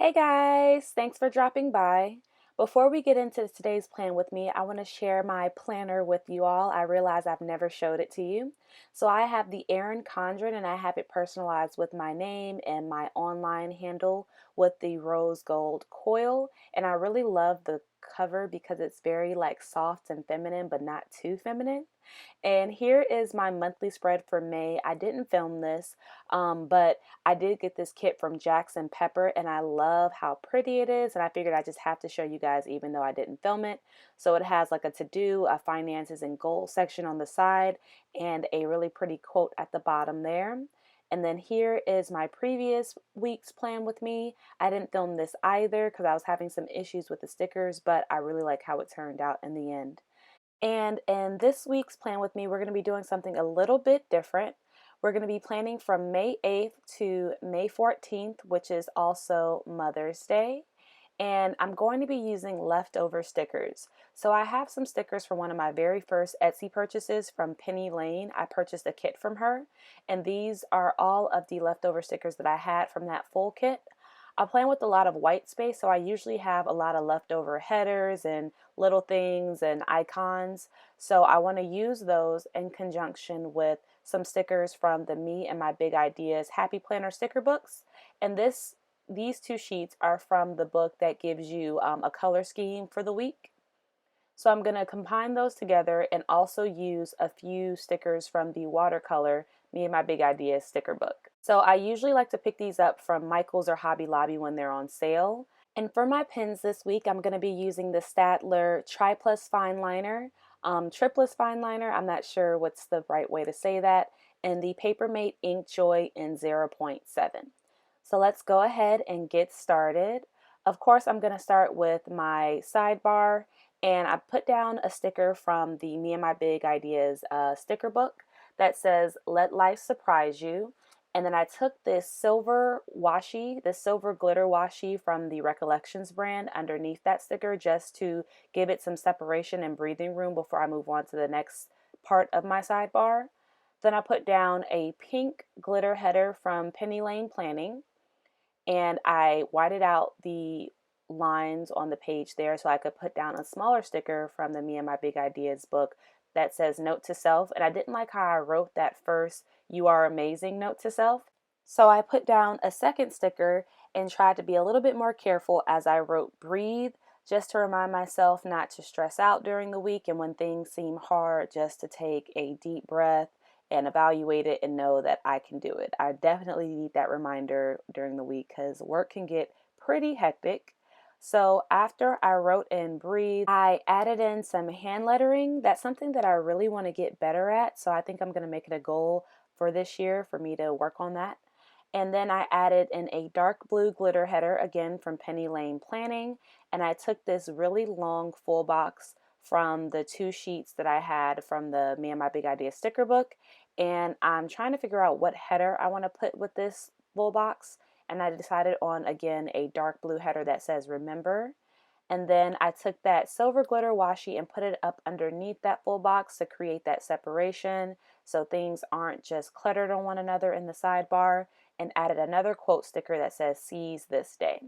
Hey guys, thanks for dropping by. Before we get into today's plan with me, I want to share my planner with you all. I realize I've never showed it to you. So I have the ERIN CONDREN and I have it personalized with my name and my online handle with the rose gold coil. And I really love the cover because it's very like soft and feminine, but not too feminine. And here is my monthly spread for May. I didn't film this, but I did get this kit from Jackson Pepper and I love how pretty it is. And I figured I just have to show you guys even though I didn't film it. So it has like a to-do, a finances and goals section on the side, and a really pretty quote at the bottom there. And then here is my previous week's plan with me. I didn't film this either because I was having some issues with the stickers, but I really like how it turned out in the end. And in this week's plan with me, we're going to be doing something a little bit different. We're going to be planning from May 8th to May 14th, which is also Mother's Day. And I'm going to be using leftover stickers. So I have some stickers from one of my very first Etsy purchases from Penny Lane. I purchased a kit from her, and these are all of the leftover stickers that I had from that full kit. I plan with a lot of white space, so I usually have a lot of leftover headers and little things and icons. So I want to use those in conjunction with some stickers from the Me and My Big Ideas Happy Planner sticker books. And these two sheets are from the book that gives you a color scheme for the week. So I'm going to combine those together and also use a few stickers from the watercolor Me and My Big Ideas sticker book. So I usually like to pick these up from Michael's or Hobby Lobby when they're on sale. And for my pens this week, I'm going to be using the Staedtler Triplus Fine Liner, Triplus Fine Liner, I'm not sure what's the right way to say that, and the Papermate Ink Joy in 0.7. So let's go ahead and get started. Of course, I'm going to start with my sidebar, and I put down a sticker from the Me and My Big Ideas sticker book that says, "Let life surprise you." And then I took this silver washi, this silver glitter washi from the Recollections brand underneath that sticker just to give it some separation and breathing room before I move on to the next part of my sidebar. Then I put down a pink glitter header from Penny Lane Planning, and I whited out the lines on the page there so I could put down a smaller sticker from the Me and My Big Ideas book that says note to self. And I didn't like how I wrote that first "you are amazing" note to self. So I put down a second sticker and tried to be a little bit more careful as I wrote breathe, just to remind myself not to stress out during the week, and when things seem hard, just to take a deep breath and evaluate it and know that I can do it. I definitely need that reminder during the week because work can get pretty hectic. So after I wrote and breathed, I added in some hand lettering. That's something that I really want to get better at. So I think I'm going to make it a goal for this year for me to work on that. And then I added in a dark blue glitter header, again from Penny Lane Planning. And I took this really long full box from the two sheets that I had from the Me and My Big Idea sticker book. And I'm trying to figure out what header I want to put with this full box. And I decided on, again, a dark blue header that says remember. And then I took that silver glitter washi and put it up underneath that full box to create that separation so things aren't just cluttered on one another in the sidebar, and added another quote sticker that says seize this day.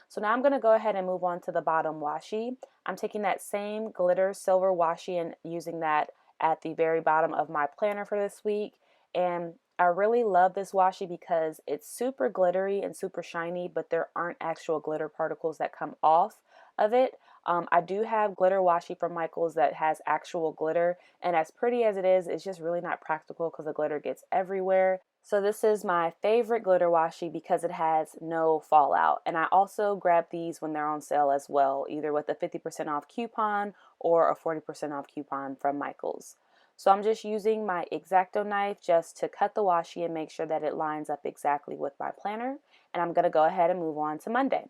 So now I'm going to go ahead and move on to the bottom washi. I'm taking that same glitter silver washi and using that at the very bottom of my planner for this week. And I really love this washi because it's super glittery and super shiny, but there aren't actual glitter particles that come off of it. I do have glitter washi from Michael's that has actual glitter, and as pretty as it is, it's just really not practical because the glitter gets everywhere. So this is my favorite glitter washi because it has no fallout. And I also grab these when they're on sale as well, either with a 50% off coupon or a 40% off coupon from Michael's. So I'm just using my X-Acto knife just to cut the washi and make sure that it lines up exactly with my planner. And I'm going to go ahead and move on to Monday.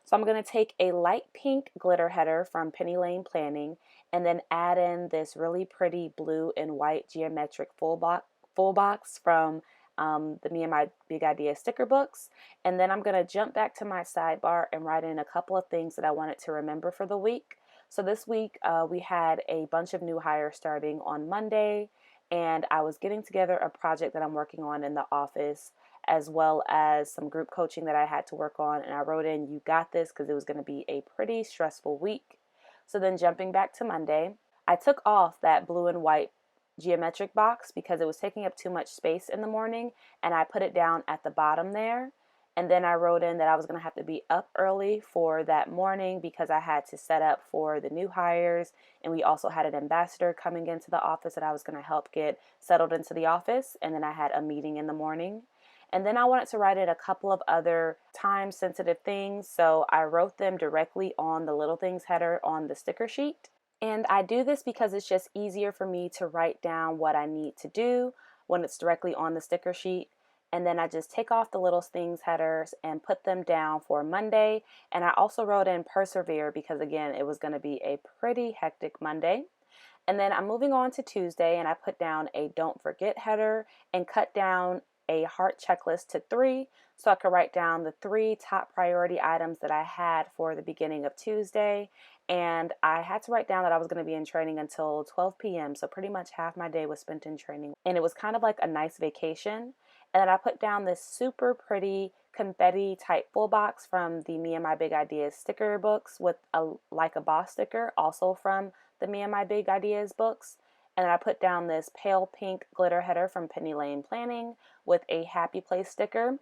So I'm going to take a light pink glitter header from Penny Lane Planning and then add in this really pretty blue and white geometric full box from the Me and My Big Idea sticker books. And then I'm going to jump back to my sidebar and write in a couple of things that I wanted to remember for the week. So this week we had a bunch of new hires starting on Monday, and I was getting together a project that I'm working on in the office as well as some group coaching that I had to work on. And I wrote in, "You got this," because it was going to be a pretty stressful week. So then jumping back to Monday, I took off that blue and white geometric box because it was taking up too much space in the morning, and I put it down at the bottom there. And then I wrote in that I was going to have to be up early for that morning because I had to set up for the new hires, and we also had an ambassador coming into the office that I was going to help get settled into the office, and then I had a meeting in the morning. And then I wanted to write in a couple of other time sensitive things, so I wrote them directly on the little things header on the sticker sheet. And I do this because it's just easier for me to write down what I need to do when it's directly on the sticker sheet. And then I just take off the little things headers and put them down for Monday. And I also wrote in persevere because, again, it was going to be a pretty hectic Monday. And then I'm moving on to Tuesday, and I put down a don't forget header and cut down a heart checklist to 3 so I could write down the 3 top priority items that I had for the beginning of Tuesday. And I had to write down that I was going to be in training until 12 p.m. So pretty much half my day was spent in training. And it was kind of like a nice vacation. And then I put down this super pretty confetti type full box from the Me and My Big Ideas sticker books with a like a boss sticker, also from the Me and My Big Ideas books. And then I put down this pale pink glitter header from Penny Lane Planning with a happy place sticker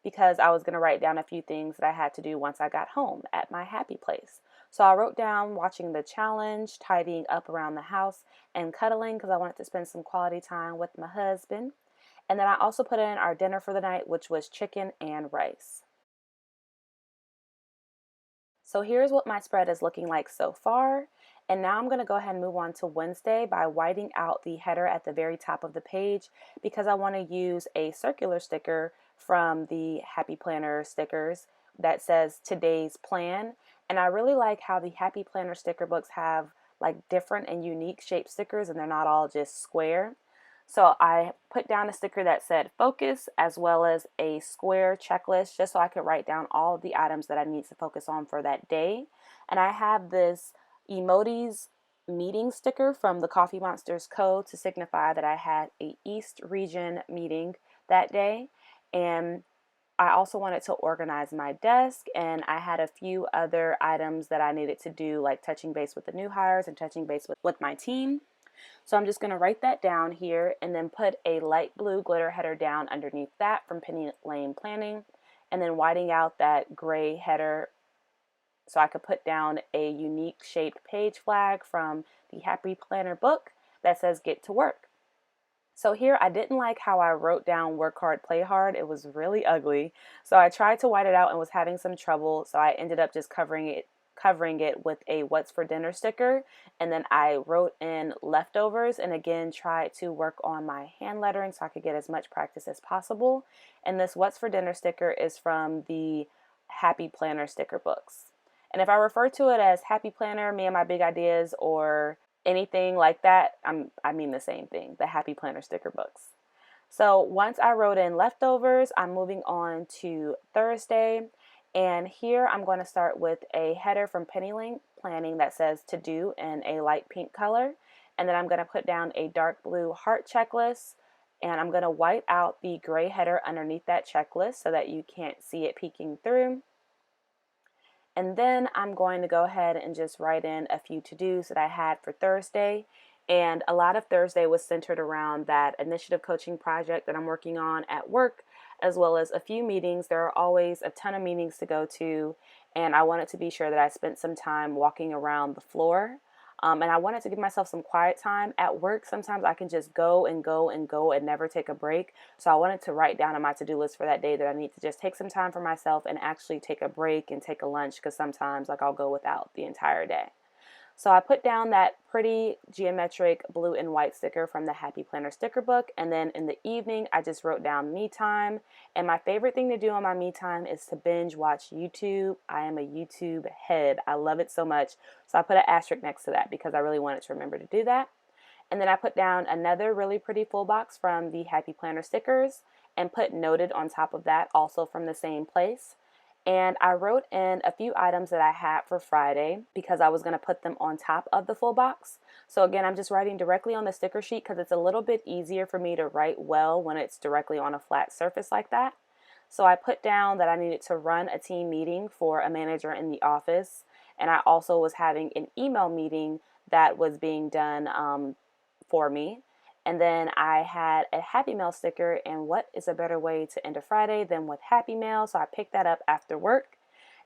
because I was going to write down a few things that I had to do once I got home at my happy place. So I wrote down watching the challenge, tidying up around the house, and cuddling because I wanted to spend some quality time with my husband. And then I also put in our dinner for the night, which was chicken and rice. So here's what my spread is looking like so far. And now I'm going to go ahead and move on to Wednesday by whiting out the header at the very top of the page because I want to use a circular sticker from the Happy Planner stickers that says today's plan. And I really like how the Happy Planner sticker books have like different and unique shaped stickers, and they're not all just square. So I put down a sticker that said focus as well as a square checklist just so I could write down all of the items that I need to focus on for that day. And I have this emojis meeting sticker from the Coffee Monsters Code to signify that I had a East region meeting that day. And I also wanted to organize my desk, and I had a few other items that I needed to do, like touching base with the new hires and touching base with my team. So I'm just going to write that down here and then put a light blue glitter header down underneath that from Penny Lane Planning, and then whiting out that gray header so I could put down a unique shaped page flag from the Happy Planner book that says get to work. So here I didn't like how I wrote down work hard, play hard. It was really ugly. So I tried to white it out and was having some trouble. So I ended up just covering it with a what's for dinner sticker, and then I wrote in leftovers and again tried to work on my hand lettering so I could get as much practice as possible. And this what's for dinner sticker is from the Happy Planner sticker books. And if I refer to it as Happy Planner, Me and My Big Ideas, or anything like that, I mean the same thing, the Happy Planner sticker books. So once I wrote in leftovers, I'm moving on to Thursday. And here I'm going to start with a header from Penny Lane Planning that says to do in a light pink color. And then I'm going to put down a dark blue heart checklist. And I'm going to white out the gray header underneath that checklist so that you can't see it peeking through. And then I'm going to go ahead and just write in a few to-dos that I had for Thursday. And a lot of Thursday was centered around that initiative coaching project that I'm working on at work, as well as a few meetings. There are always a ton of meetings to go to, and I wanted to be sure that I spent some time walking around the floor. And I wanted to give myself some quiet time. At work, sometimes I can just go and go and go and never take a break. So I wanted to write down on my to-do list for that day that I need to just take some time for myself and actually take a break and take a lunch, because sometimes like I'll go without the entire day. So I put down that pretty geometric blue and white sticker from the Happy Planner sticker book, and then in the evening I just wrote down me time. And my favorite thing to do on my me time is to binge watch YouTube. I am a YouTube head. I love it so much. So I put an asterisk next to that because I really wanted to remember to do that. And then I put down another really pretty full box from the Happy Planner stickers and put noted on top of that, also from the same place. And I wrote in a few items that I had for Friday because I was going to put them on top of the full box. So again, I'm just writing directly on the sticker sheet because it's a little bit easier for me to write well when it's directly on a flat surface like that. So I put down that I needed to run a team meeting for a manager in the office, and I also was having an email meeting that was being done for me. And then I had a Happy Mail sticker, and what is a better way to end a Friday than with Happy Mail? So I picked that up after work.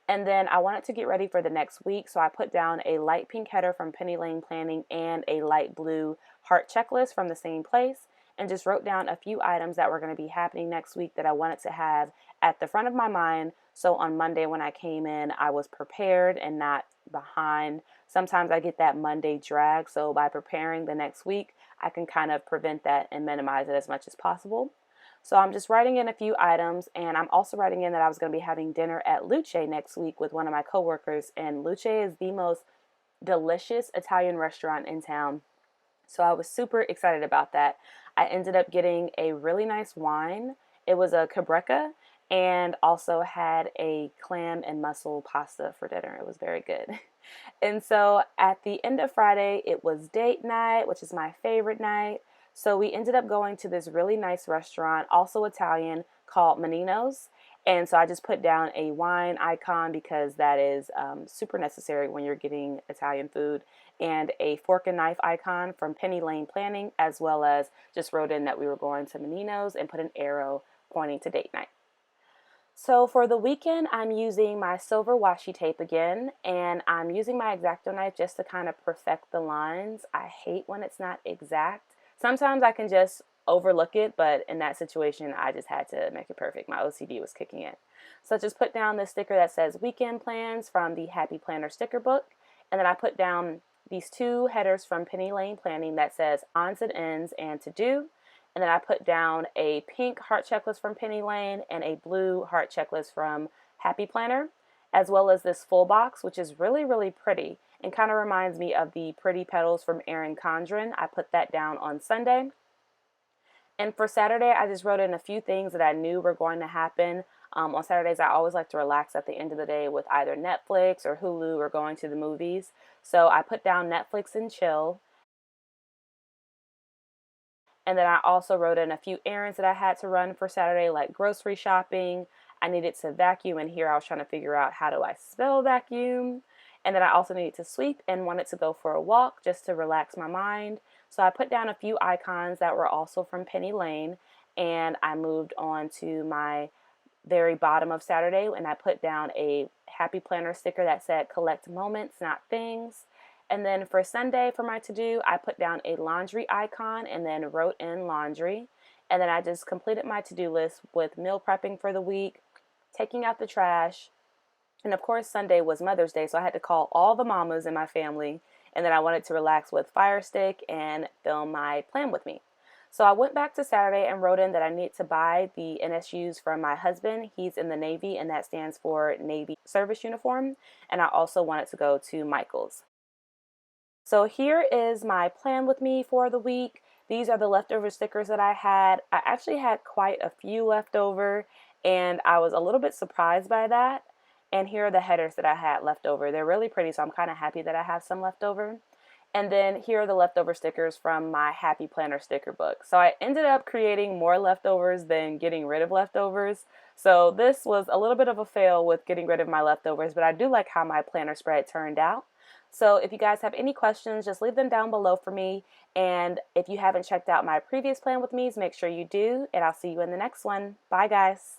And then I wanted to get ready for the next week, so I put down a light pink header from Penny Lane Planning and a light blue heart checklist from the same place, and just wrote down a few items that were going to be happening next week that I wanted to have at the front of my mind. So on Monday when I came in, I was prepared and not behind. Sometimes I get that Monday drag, so by preparing the next week, I can kind of prevent that and minimize it as much as possible. So I'm just writing in a few items, and I'm also writing in that I was going to be having dinner at Luce next week with one of my coworkers, and Luce is the most delicious Italian restaurant in town. So I was super excited about that. I ended up getting a really nice wine. It was a Cabrera, and also had a clam and mussel pasta for dinner. It was very good. And so at the end of Friday, it was date night, which is my favorite night. So we ended up going to this really nice restaurant, also Italian, called Menino's. And so I just put down a wine icon because that is super necessary when you're getting Italian food, and a fork and knife icon from Penny Lane Planning, as well as just wrote in that we were going to Menino's and put an arrow pointing to date night. So for the weekend, I'm using my silver washi tape again, and I'm using my X-Acto knife just to kind of perfect the lines. I hate when it's not exact. Sometimes I can just overlook it, but in that situation, I just had to make it perfect. My OCD was kicking in. So I just put down this sticker that says weekend plans from the Happy Planner sticker book, and then I put down these two headers from Penny Lane Planning that says odds and ends and to do. And then I put down a pink heart checklist from Penny Lane and a blue heart checklist from Happy Planner, as well as this full box, which is really, really pretty and kind of reminds me of the Pretty Petals from ERIN CONDREN. I put that down on Sunday. And for Saturday, I just wrote in a few things that I knew were going to happen. On Saturdays, I always like to relax at the end of the day with either Netflix or Hulu or going to the movies. So I put down Netflix and chill. And then I also wrote in a few errands that I had to run for Saturday, like grocery shopping. I needed to vacuum, and here I was trying to figure out how do I spell vacuum. And then I also needed to sweep and wanted to go for a walk just to relax my mind. So I put down a few icons that were also from Penny Lane, and I moved on to my very bottom of Saturday, and I put down a Happy Planner sticker that said collect moments, not things. And then for Sunday, for my to-do, I put down a laundry icon and then wrote in laundry. And then I just completed my to-do list with meal prepping for the week, taking out the trash. And of course, Sunday was Mother's Day, so I had to call all the mamas in my family. And then I wanted to relax with Fire Stick and film my plan with me. So I went back to Saturday and wrote in that I need to buy the NSUs from my husband. He's in the Navy, and that stands for Navy Service Uniform. And I also wanted to go to Michael's. So here is my plan with me for the week. These are the leftover stickers that I had. I actually had quite a few left over, and I was a little bit surprised by that. And here are the headers that I had left over. They're really pretty, so I'm kind of happy that I have some left over. And then here are the leftover stickers from my Happy Planner sticker book. So I ended up creating more leftovers than getting rid of leftovers. So this was a little bit of a fail with getting rid of my leftovers, but I do like how my planner spread turned out. So if you guys have any questions, just leave them down below for me. And if you haven't checked out my previous plan with me, make sure you do. And I'll see you in the next one. Bye, guys.